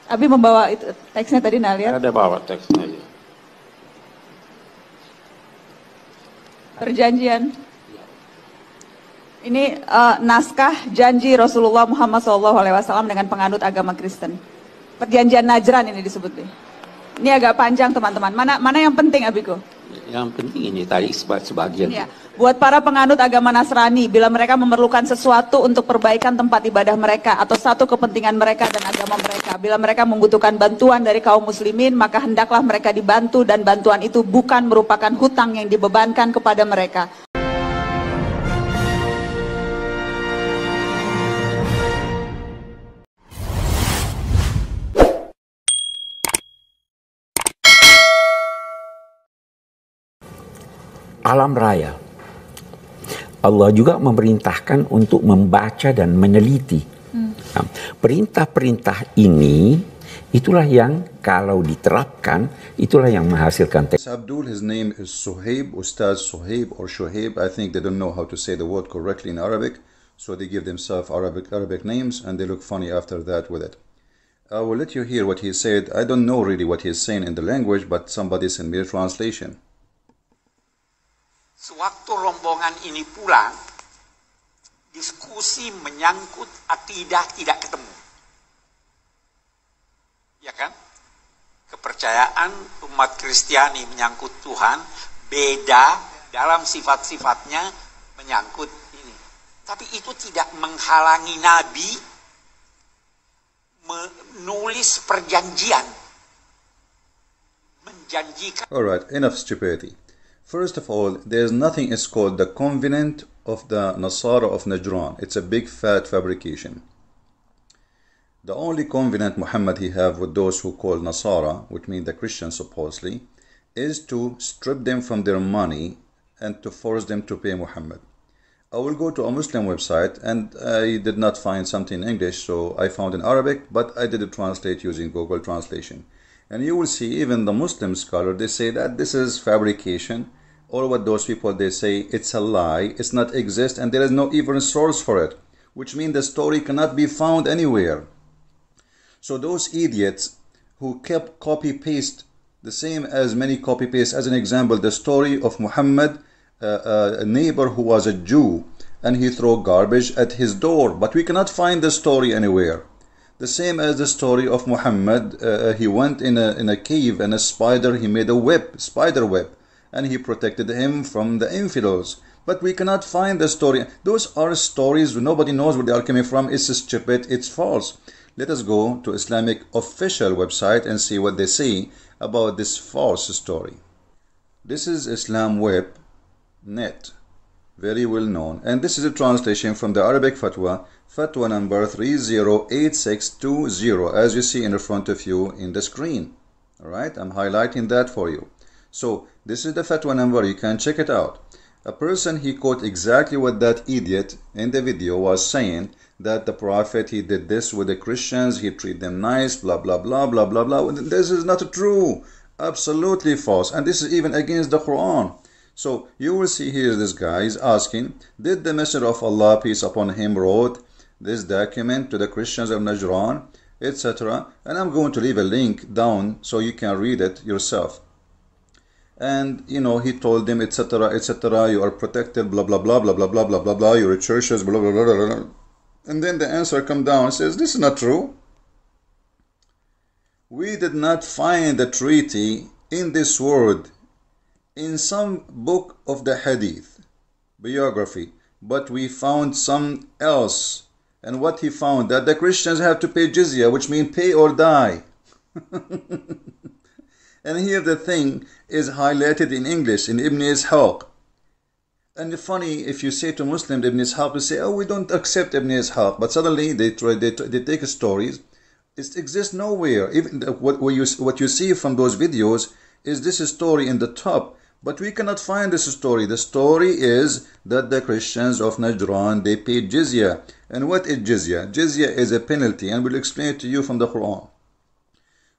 Abi membawa itu teksnya tadi, nah lihat. Ada bawa teksnya aja. Perjanjian. Ini naskah janji Rasulullah Muhammad SAW dengan penganut agama Kristen. Perjanjian Najran ini disebut nih. Ini agak panjang teman-teman. Mana yang penting Abiku? Yang penting ini tadi sebagian. Ya. Buat para penganut agama Nasrani, bila mereka memerlukan sesuatu untuk perbaikan tempat ibadah mereka atau satu kepentingan mereka dan agama mereka, bila mereka membutuhkan bantuan dari kaum muslimin, maka hendaklah mereka dibantu dan bantuan itu bukan merupakan hutang yang dibebankan kepada mereka. Alam raya. Allah juga memerintahkan untuk membaca dan meneliti. Perintah-perintah ini, itulah yang kalau diterapkan, itulah yang menghasilkan teks. Abdul, his name is Suhaib, Ustaz Suhaib or Shuhaib. I think they don't know how to say the word correctly in Arabic, so they give themselves Arabic names and they look funny after that with it. I will let you hear what he said. I don't know really what he's saying in the language, but somebody sent me a translation. Sewaktu rombongan ini pulang, diskusi menyangkut akidah tidak ketemu. Ya kan? Kepercayaan umat Kristiani menyangkut Tuhan beda dalam sifat-sifatnya menyangkut ini. Tapi itu tidak menghalangi Nabi menulis perjanjian. Menjanjikan. Alright, enough stupidity. First of all, there's nothing is called the covenant of the Nasara of Najran. It's a big fat fabrication. The only covenant Muhammad he have with those who call Nasara, which mean the Christians supposedly, is to strip them from their money and to force them to pay Muhammad. I will go to a Muslim website and I did not find something in English, so I found in Arabic, but I did it translate using Google Translation. And you will see even the Muslim scholar, they say that this is fabrication. All what those people, they say it's a lie, it's not exist, and there is no even source for it, which means the story cannot be found anywhere. So those idiots who kept copy-paste, the same as many copy-paste, as an example, the story of Muhammad, a neighbor who was a Jew, and he threw garbage at his door, but we cannot find the story anywhere. The same as the story of Muhammad, he went in a cave and a spider, he made a web, spider web, and he protected him from the infidels. But we cannot find the story. Those are stories, nobody knows where they are coming from. It's stupid, it's false. Let us go to Islamic official website and see what they say about this false story. This is Islam Web Net, very well known, and this is a translation from the Arabic fatwa, fatwa number 308620, as you see in the front of you in the screen. Alright, I'm highlighting that for you. So this is the fatwa number, you can check it out. A person, he quote exactly what that idiot in the video was saying, that the prophet, he did this with the Christians, he treated them nice, blah blah blah blah blah blah. This is not true, absolutely false, and this is even against the Quran. So you will see here this guy is asking, did the Messenger of Allah, peace upon him, wrote this document to the Christians of Najran, etc. And I'm going to leave a link down so you can read it yourself. And you know, he told them, etc., etc., you are protected, blah blah blah blah blah blah blah blah blah, your churches, blah blah blah blah blah. And then the answer come down and says, this is not true. We did not find the treaty in this word in some book of the hadith biography, but we found some else. And what he found, that the Christians have to pay jizya, which means pay or die. And here the thing is highlighted in English, in Ibn Ishaq. And funny, if you say to Muslims Ibn Ishaq, they say, oh, we don't accept Ibn Ishaq. But suddenly they take stories. It exists nowhere. Even what you see from those videos is this story in the top. But we cannot find this story. The story is that the Christians of Najran, they paid jizya. And what is jizya? Jizya is a penalty, and we'll explain it to you from the Quran.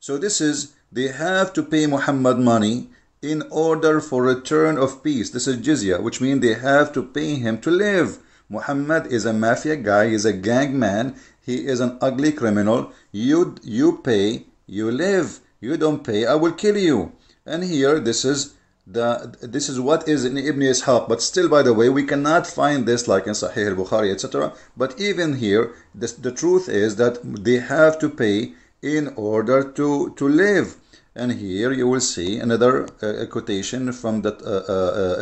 So this is, they have to pay Muhammad money in order for return of peace. This is jizya, which means they have to pay him to live. Muhammad is a mafia guy, he's a gang man. he is an ugly criminal. You pay, you live. You don't pay, I will kill you. And here, this is what is in Ibn Ishaq. But still, by the way, we cannot find this like in Sahih al-Bukhari, etc. But even here, the truth is that they have to pay in order to live. And here you will see another quotation from that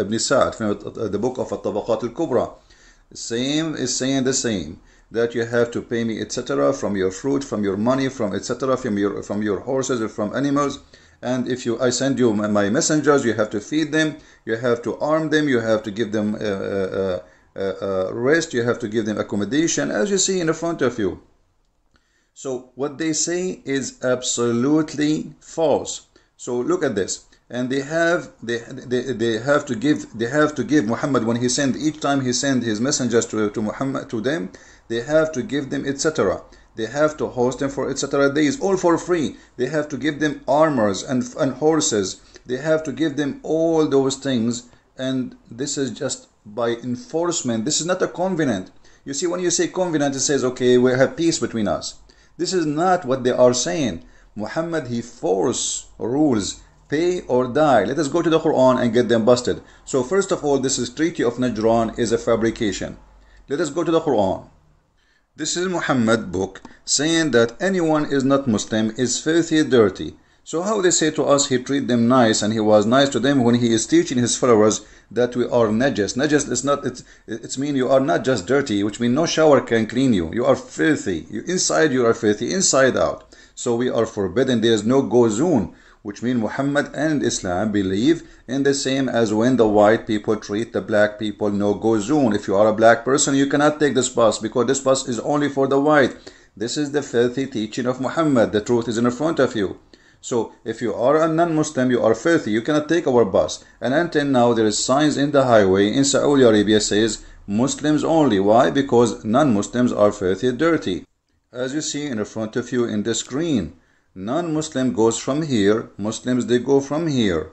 Ibn Sa'd, from the book of At-Tabaqat al-Kubra. Same is saying the same, that you have to pay me, etc., from your fruit, from your money, from etc., from your horses or from animals. And if I send you my messengers, you have to feed them, you have to arm them, you have to give them rest, you have to give them accommodation, as you see in the front of you. So what they say is absolutely false. So look at this. And they have to give Muhammad, when he sent, each time he sent his messengers to Muhammad, to them, they have to give them, etc. They have to host them for etc. days, all for free. They have to give them armors and horses. They have to give them all those things. And this is just by enforcement. This is not a covenant. You see, when you say covenant, it says, okay, we have peace between us. This is not what they are saying. Muhammad, he force rules, pay or die. Let us go to the Quran and get them busted. So first of all, this is Treaty of Najran is a fabrication. Let us go to the Quran. This is Muhammad book saying that anyone is not Muslim is filthy, dirty. So how they say to us, he treat them nice and he was nice to them when he is teaching his followers that we are najas. Najas is not, it's mean you are not just dirty, which means no shower can clean you. You are filthy. Inside you are filthy, inside out. So we are forbidden. There is no go zone, which means Muhammad and Islam believe in the same as when the white people treat the black people, no go zone. If you are a black person, you cannot take this bus because this bus is only for the white. This is the filthy teaching of Muhammad. The truth is in front of you. So if you are a non-Muslim, you are filthy. You cannot take our bus. And until now, there is signs in the highway in Saudi Arabia says Muslims only. Why? Because non-Muslims are filthy, dirty. As you see in front of you in the screen, non-Muslim goes from here, Muslims they go from here.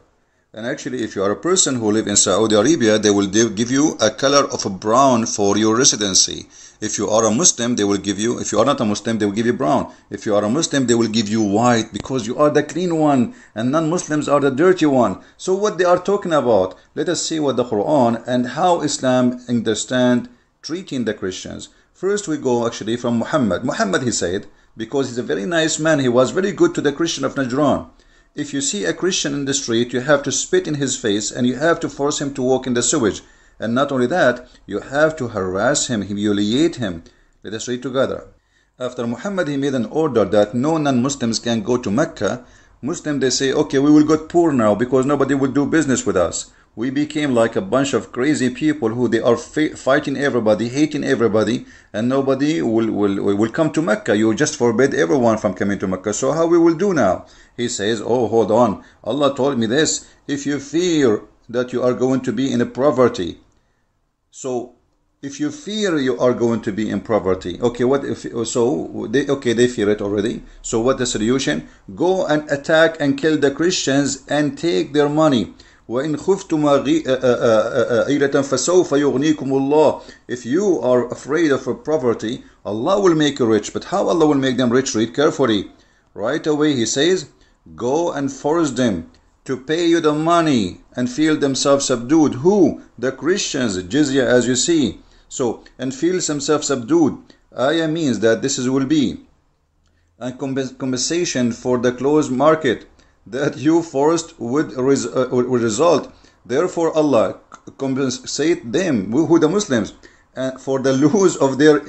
And actually, if you are a person who live in Saudi Arabia, they will give you a color of a brown for your residency. If you are a Muslim, they will give you, if you are not a Muslim, they will give you brown. If you are a Muslim, they will give you white because you are the clean one and non-Muslims are the dirty one. So what they are talking about, let us see what the Quran and how Islam understand treating the Christians. First we go actually from Muhammad. Muhammad, he said, because he's a very nice man, he was very good to the Christian of Najran. If you see a Christian in the street, you have to spit in his face and you have to force him to walk in the sewage. And not only that, you have to harass him, humiliate him. Let us read together. After Muhammad, he made an order that no non-Muslims can go to Mecca. Muslims, they say, okay, we will get poor now because nobody will do business with us. We became like a bunch of crazy people who they are fighting everybody, hating everybody, and nobody will come to Mecca. You just forbid everyone from coming to Mecca. So how we will do now? He says, oh, hold on. Allah told me this. If you fear that you are going to be in a poverty, so if you fear you are going to be in poverty, okay, what if, so they fear it already. So what the solution? Go and attack and kill the Christians and take their money. وَإِنْ خُفْتُمْ عِيلَةً فَسَوْفَ يُغْنِيكُمُ اللَّهُ. If you are afraid of poverty, Allah will make you rich. But how Allah will make them rich? Read carefully. Right away he says, go and force them to pay you the money and feel themselves subdued. Who? The Christians, jizya, as you see. So, and feel themselves subdued. Ayah means that this will be a compensation for the closed market that you forced would result. Therefore Allah compensate them, who the Muslims, for the loss of their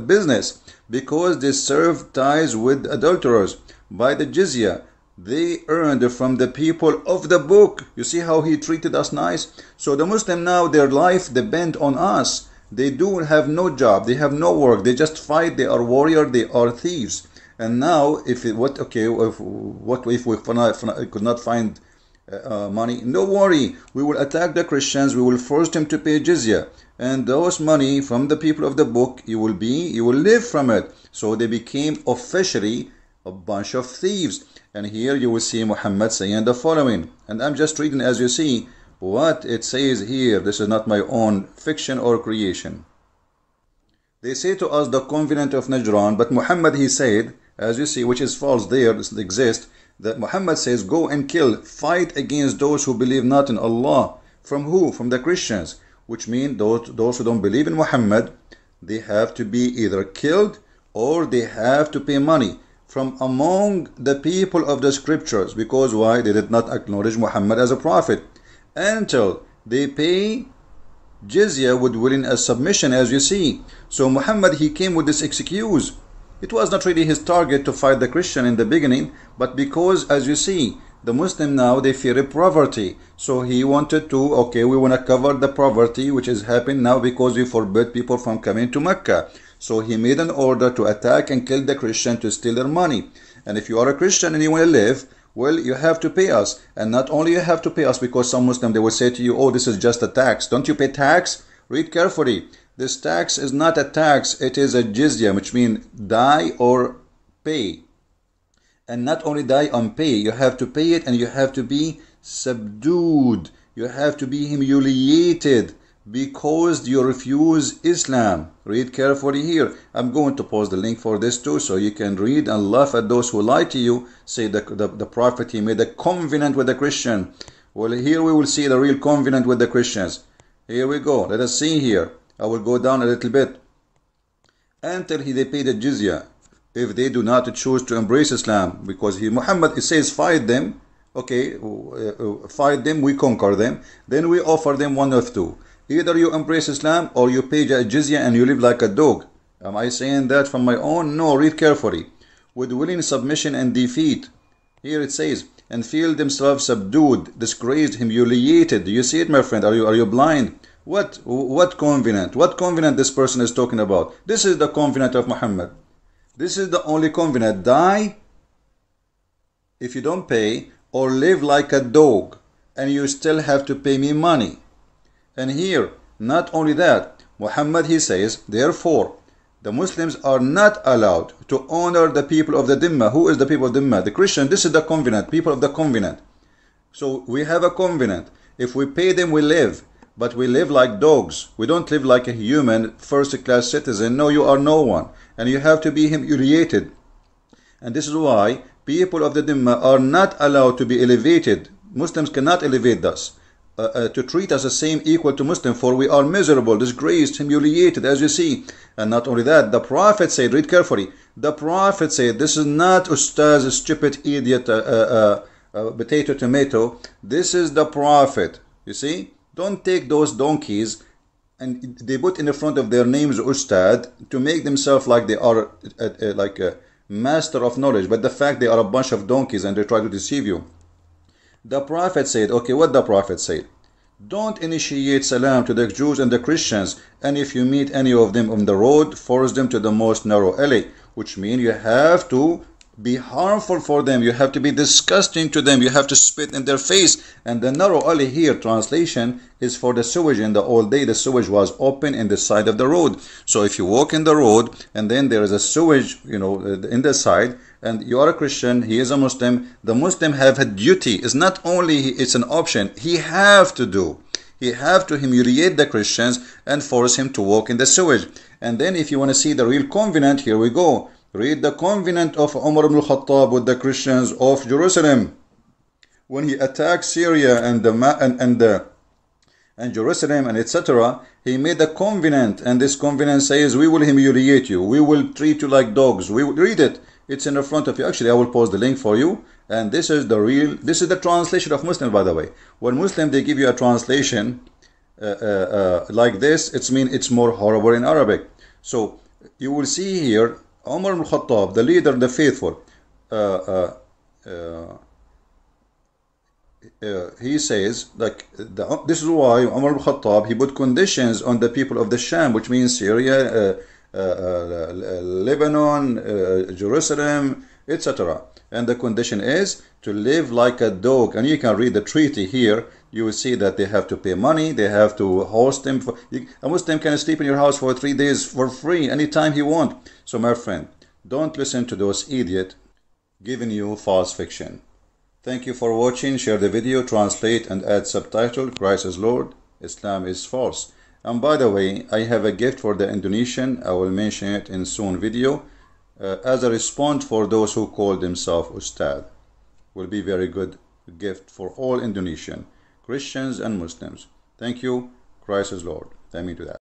business, because they serve ties with adulterers. By the jizya they earned from the people of the book. You see how he treated us nice? So the Muslim now, their life depend on us. They do have no job, they have no work, they just fight, they are warrior, they are thieves. And now, if we could not find money? No worry, we will attack the Christians. We will force them to pay jizya, and those money from the people of the book, you will live from it. So they became officially a bunch of thieves. And here you will see Muhammad saying the following, and I'm just reading as you see what it says here. This is not my own fiction or creation. They say to us the covenant of Najran, but Muhammad, he said, as you see, which is false there, doesn't exist, that Muhammad says, go and kill, fight against those who believe not in Allah. From who? From the Christians, which mean those who don't believe in Muhammad, they have to be either killed or they have to pay money from among the people of the scriptures. Because why? They did not acknowledge Muhammad as a prophet until they pay jizya with willing a submission, as you see. So Muhammad, he came with this excuse. It was not really his target to fight the Christian in the beginning, but because, as you see, the Muslim now, they fear poverty. So he wanted to, okay, we want to cover the poverty which is happening now because we forbid people from coming to Mecca. So he made an order to attack and kill the Christian to steal their money. And if you are a Christian and you want to live, well, you have to pay us. And not only you have to pay us, because some Muslim, they will say to you, oh, this is just a tax. Don't you pay tax? Read carefully. This tax is not a tax. It is a jizya, which means die or pay. And not only die and pay, you have to pay it and you have to be subdued. You have to be humiliated because you refuse Islam. Read carefully here. I'm going to post the link for this too, so you can read and laugh at those who lie to you. Say the prophet, he made a covenant with the Christian. Well, here we will see the real covenant with the Christians. Here we go. Let us see here. I will go down a little bit. Until they pay the jizya, if they do not choose to embrace Islam, because Muhammad, it says fight them. Okay, fight them, we conquer them. Then we offer them one of two. Either you embrace Islam or you pay the jizya and you live like a dog. Am I saying that from my own? No, read carefully. With willing submission and defeat. Here it says, and feel themselves subdued, disgraced, humiliated. Do you see it, my friend? Are you blind? What covenant? What covenant this person is talking about? This is the covenant of Muhammad. This is the only covenant. Die if you don't pay, or live like a dog and you still have to pay me money. And here, not only that, Muhammad, he says, therefore, the Muslims are not allowed to honor the people of the Dhimma. Who is the people of Dhimma? The Christian. This is the covenant, people of the covenant. So we have a covenant. If we pay them, we live. But we live like dogs. We don't live like a human, first-class citizen. No, you are no one. And you have to be humiliated. And this is why people of the Dhimma are not allowed to be elevated. Muslims cannot elevate us. To treat us the same equal to Muslim, for we are miserable, disgraced, humiliated, as you see. And not only that, the Prophet said, read carefully, the Prophet said, this is not Ustaz, stupid idiot, potato, tomato. This is the Prophet. You see? Don't take those donkeys and they put in the front of their names Ustad to make themselves like they are like a master of knowledge, but the fact they are a bunch of donkeys and they try to deceive you. The Prophet said, okay, what the Prophet said? Don't initiate salam to the Jews and the Christians, and if you meet any of them on the road, force them to the most narrow alley, which means you have to be harmful for them, you have to be disgusting to them, you have to spit in their face. And the narrow alley here, translation, is for the sewage. In the old day, the sewage was open in the side of the road. So if you walk in the road and then there is a sewage, in the side, and you are a Christian, he is a Muslim, the Muslim have a duty. It's not only it's an option, he have to do. He have to humiliate the Christians and force him to walk in the sewage. And then if you want to see the real covenant, here we go. Read the covenant of Umar ibn al-Khattab with the Christians of Jerusalem. When he attacked Syria and Jerusalem and etc., he made a covenant, and this covenant says, we will humiliate you, we will treat you like dogs. We will read it. It's in the front of you. Actually, I will post the link for you. And this is the translation of Muslim, by the way. When Muslim, they give you a translation like this, it's more horrible in Arabic. So you will see here, Umar ibn Khattab, the leader of the faithful, he says, this is why Umar ibn Khattab, he put conditions on the people of the Sham, which means Syria, Lebanon, Jerusalem, etc. And the condition is to live like a dog. And you can read the treaty here. You will see that they have to pay money. They have to host them. A Muslim can sleep in your house for 3 days for free, anytime he wants. So my friend, don't listen to those idiots giving you false fiction. Thank you for watching. Share the video, translate and add subtitle. Christ is Lord, Islam is false. And by the way, I have a gift for the Indonesian. I will mention it in soon video as a response for those who call themselves Ustad. Will be very good gift for all Indonesian Christians and Muslims. Thank you. Christ is Lord. Thank me to that.